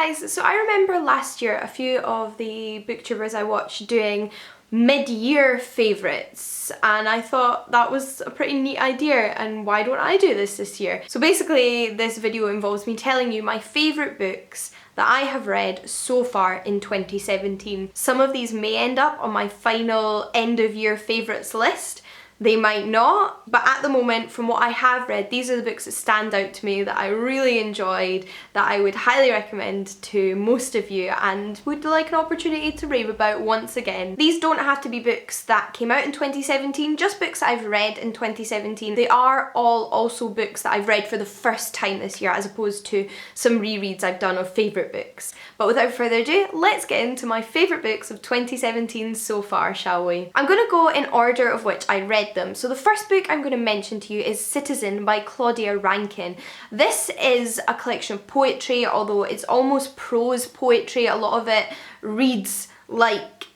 guys, so I remember last year a few of the booktubers I watched doing mid-year favourites, and I thought that was a pretty neat idea, and why don't I do this year? So basically this video involves me telling you my favourite books that I have read so far in 2017. Some of these may end up on my final end of year favourites list. They might not, but at the moment, from what I have read, these are the books that stand out to me that I really enjoyed, that I would highly recommend to most of you and would like an opportunity to rave about once again. These don't have to be books that came out in 2017, just books I've read in 2017. They are all also books that I've read for the first time this year, as opposed to some rereads I've done of favourite books. But without further ado, let's get into my favourite books of 2017 so far, shall we? I'm going to go in order of which I read them. So the first book I'm going to mention to you is Citizen by Claudia Rankine. This is a collection of poetry, although it's almost prose poetry. A lot of it reads like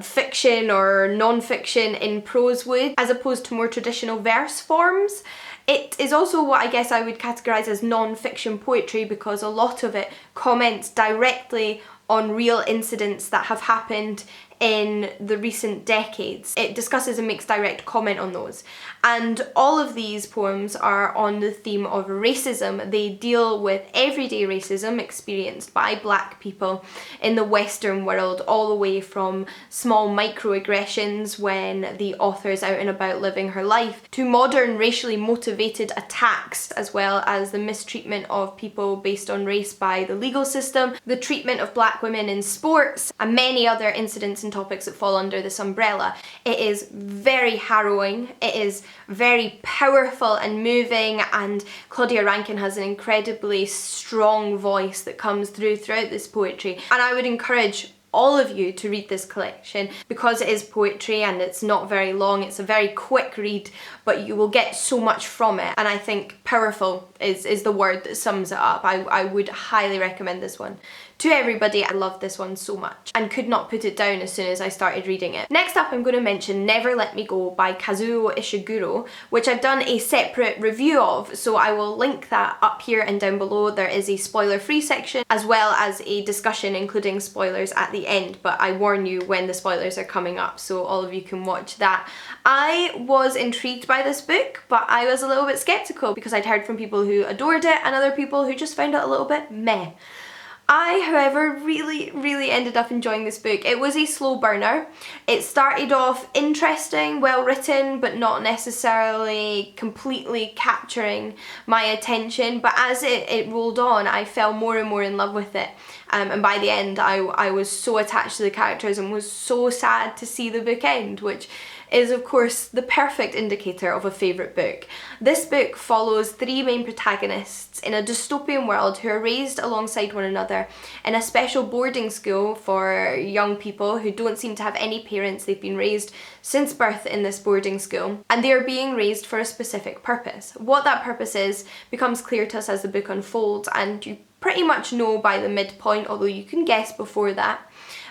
fiction or non-fiction in prose would, as opposed to more traditional verse forms. It is also what I guess I would categorise as non-fiction poetry, because a lot of it comments directly on real incidents that have happened in the recent decades. It discusses and makes direct comment on those. And all of these poems are on the theme of racism. They deal with everyday racism experienced by Black people in the Western world, all the way from small microaggressions when the author's out and about living her life, to modern racially motivated attacks, as well as the mistreatment of people based on race by the legal system, the treatment of Black women in sports, and many other incidents and topics that fall under this umbrella. It is very harrowing, it is very powerful and moving, and Claudia Rankine has an incredibly strong voice that comes throughout this poetry. And I would encourage all of you to read this collection, because it is poetry and it's not very long. It's a very quick read, but you will get so much from it, and I think powerful is the word that sums it up. I would highly recommend this one to everybody. I love this one so much and could not put it down as soon as I started reading it. Next up, I'm going to mention Never Let Me Go by Kazuo Ishiguro, which I've done a separate review of, so I will link that up here and down below. There is a spoiler-free section as well as a discussion including spoilers at the end, but I warn you when the spoilers are coming up, so all of you can watch that. I was intrigued by this book, but I was a little bit skeptical because I'd heard from people who adored it and other people who just found it a little bit meh. I, however, really ended up enjoying this book. It was a slow burner. It started off interesting, well written, but not necessarily completely capturing my attention. But as it rolled on, I fell more and more in love with it. And by the end, I was so attached to the characters and was so sad to see the book end, which is of course the perfect indicator of a favourite book. This book follows three main protagonists in a dystopian world who are raised alongside one another in a special boarding school for young people who don't seem to have any parents. They've been raised since birth in this boarding school, and they are being raised for a specific purpose. What that purpose is becomes clear to us as the book unfolds, and you pretty much know by the midpoint, although you can guess before that,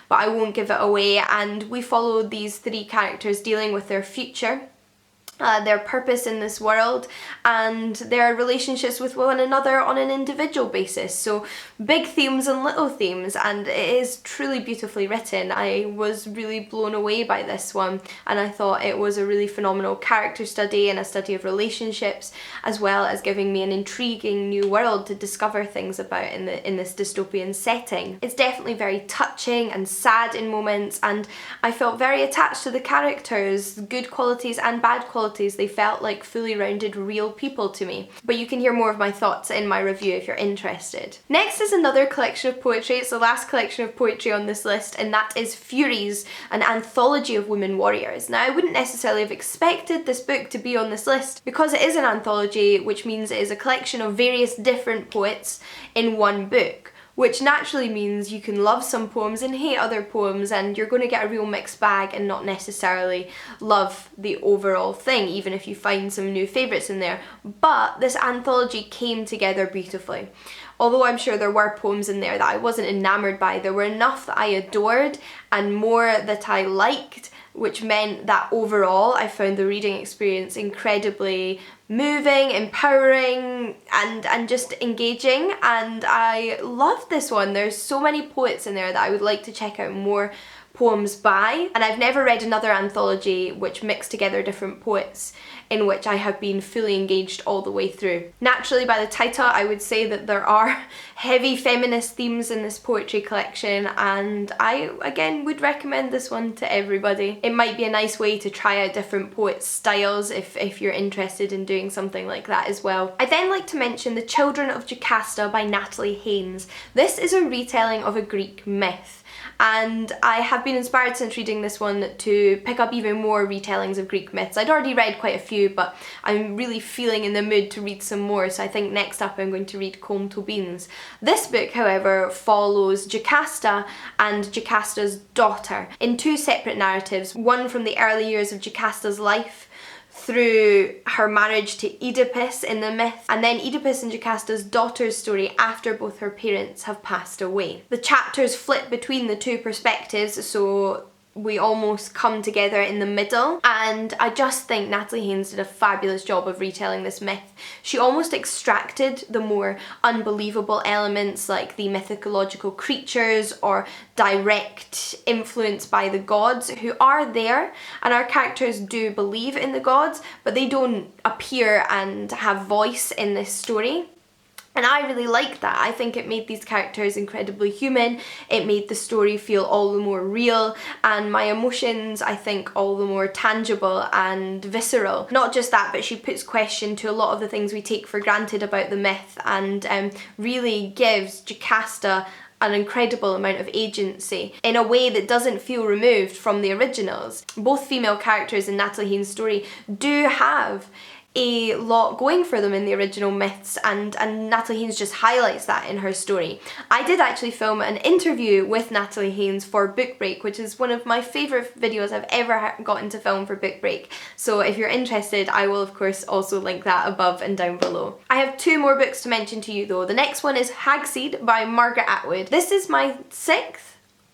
but I won't give it away. And we follow these three characters dealing with their future, their purpose in this world, and their relationships with one another on an individual basis. So big themes and little themes, and it is truly beautifully written. I was really blown away by this one, and I thought it was a really phenomenal character study and a study of relationships, as well as giving me an intriguing new world to discover things about in this dystopian setting. It's definitely very touching and sad in moments, and I felt very attached to the characters, good qualities and bad qualities. They felt like fully rounded real people to me. But you can hear more of my thoughts in my review if you're interested. Next is another collection of poetry. It's the last collection of poetry on this list, and that is Furies, an anthology of women warriors. Now, I wouldn't necessarily have expected this book to be on this list because it is an anthology, which means it is a collection of various different poets in one book, which naturally means you can love some poems and hate other poems, and you're going to get a real mixed bag and not necessarily love the overall thing, even if you find some new favourites in there. But this anthology came together beautifully. Although I'm sure there were poems in there that I wasn't enamoured by, there were enough that I adored and more that I liked, which meant that overall I found the reading experience incredibly moving, empowering, and just engaging, and I loved this one. There's so many poets in there that I would like to check out more poems by, and I've never read another anthology which mixed together different poets in which I have been fully engaged all the way through. Naturally, by the title, I would say that there are heavy feminist themes in this poetry collection, and I, again, would recommend this one to everybody. It might be a nice way to try out different poets' styles if you're interested in doing something like that as well. I'd then like to mention The Children of Jocasta by Natalie Haynes. This is a retelling of a Greek myth, and I have been inspired since reading this one to pick up even more retellings of Greek myths. I'd already read quite a few, but I'm really feeling in the mood to read some more, so I think next up I'm going to read Colm Tóibín's. This book, however, follows Jocasta and Jocasta's daughter in two separate narratives, one from the early years of Jocasta's life through her marriage to Oedipus in the myth, and then Oedipus and Jocasta's daughter's story after both her parents have passed away. The chapters flip between the two perspectives, so we almost come together in the middle, and I just think Natalie Haynes did a fabulous job of retelling this myth. She almost extracted the more unbelievable elements like the mythological creatures or direct influence by the gods, who are there, and our characters do believe in the gods, but they don't appear and have voice in this story. And I really liked that. I think it made these characters incredibly human, it made the story feel all the more real, and my emotions, I think, all the more tangible and visceral. Not just that, but she puts question to a lot of the things we take for granted about the myth, and really gives Jocasta an incredible amount of agency in a way that doesn't feel removed from the originals. Both female characters in Natalie Haynes' story do have a lot going for them in the original myths, and Natalie Haynes just highlights that in her story. I did actually film an interview with Natalie Haynes for Book Break, which is one of my favourite videos I've ever gotten to film for Book Break. So if you're interested, I will of course also link that above and down below. I have two more books to mention to you though. The next one is Hagseed by Margaret Atwood. This is my 6th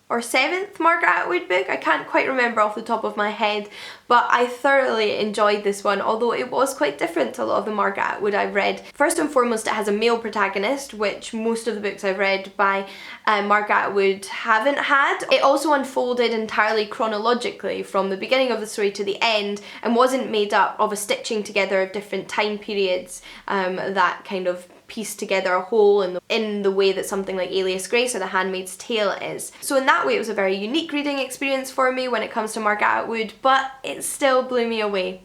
or 7th Margaret Atwood book, I can't quite remember off the top of my head, but I thoroughly enjoyed this one, although it was quite different to a lot of the Margaret Atwood I've read. First and foremost, it has a male protagonist, which most of the books I've read by Margaret Atwood haven't had. It also unfolded entirely chronologically from the beginning of the story to the end, and wasn't made up of a stitching together of different time periods that kind of piece together a whole in the way that something like Alias Grace or The Handmaid's Tale is. So in that way it was a very unique reading experience for me when it comes to Margaret Atwood, but it still blew me away.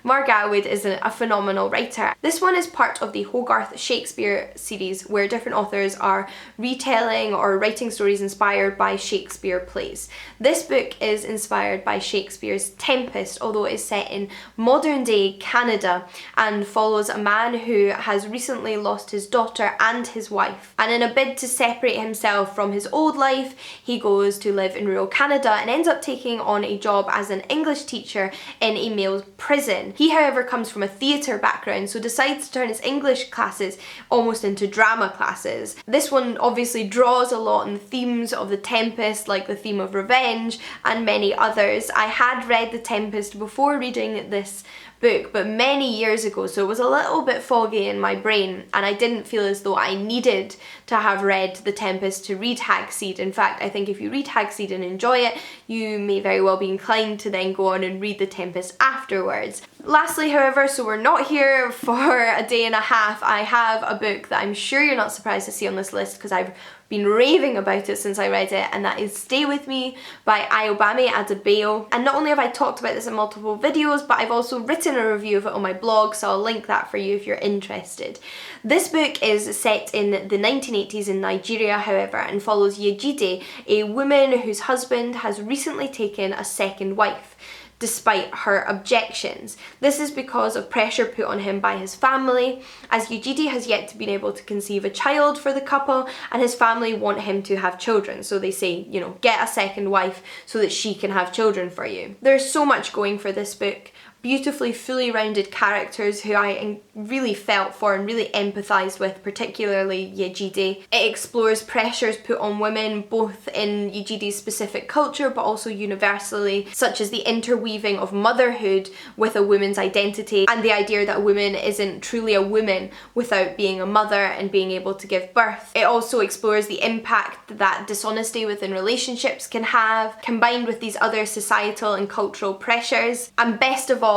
Margaret Atwood is a phenomenal writer. This one is part of the Hogarth Shakespeare series, where different authors are retelling or writing stories inspired by Shakespeare plays. This book is inspired by Shakespeare's Tempest, although it is set in modern day Canada and follows a man who has recently lost his daughter and his wife. And in a bid to separate himself from his old life, he goes to live in rural Canada and ends up taking on a job as an English teacher in a male prison. He, however, comes from a theatre background, so decides to turn his English classes almost into drama classes. This one obviously draws a lot on the themes of The Tempest, like the theme of revenge and many others. I had read The Tempest before reading this book, but many years ago, so it was a little bit foggy in my brain, and I didn't feel as though I needed to have read The Tempest to read Hagseed. In fact, I think if you read Hagseed and enjoy it, you may very well be inclined to then go on and read The Tempest afterwards. Lastly, however, so we're not here for a day and a half, I have a book that I'm sure you're not surprised to see on this list because I've been raving about it since I read it, and that is Stay With Me by Ayobami Adebayo. And not only have I talked about this in multiple videos, but I've also written a review of it on my blog, so I'll link that for you if you're interested. This book is set in the 1980s in Nigeria, however, and follows Yejide, a woman whose husband has recently taken a second wife, despite her objections. This is because of pressure put on him by his family, as Yejide has yet to be able to conceive a child for the couple, and his family want him to have children. So they say, you know, get a second wife so that she can have children for you. There's so much going for this book, beautifully fully rounded characters who I really felt for and really empathised with, particularly Yejide. It explores pressures put on women both in Yejide's specific culture but also universally, such as the interweaving of motherhood with a woman's identity and the idea that a woman isn't truly a woman without being a mother and being able to give birth. It also explores the impact that dishonesty within relationships can have, combined with these other societal and cultural pressures. And best of all,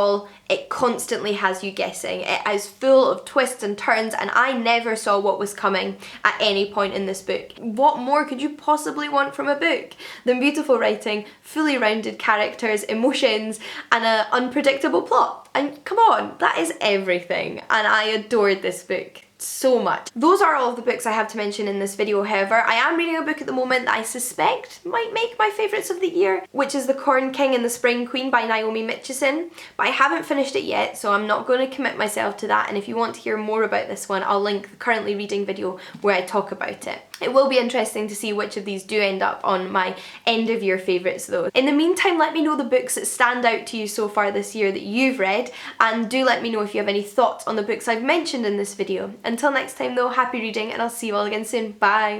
it constantly has you guessing. It is full of twists and turns, and I never saw what was coming at any point in this book. What more could you possibly want from a book than beautiful writing, fully rounded characters, emotions, and an unpredictable plot? And come on, that is everything, and I adored this book so much. Those are all of the books I have to mention in this video. However, I am reading a book at the moment that I suspect might make my favourites of the year, which is The Corn King and the Spring Queen by Naomi Mitchison, but I haven't finished it yet, so I'm not going to commit myself to that, and if you want to hear more about this one, I'll link the currently reading video where I talk about it. It will be interesting to see which of these do end up on my end of year favourites though. In the meantime, let me know the books that stand out to you so far this year that you've read, and do let me know if you have any thoughts on the books I've mentioned in this video. Until next time though, happy reading, and I'll see you all again soon. Bye!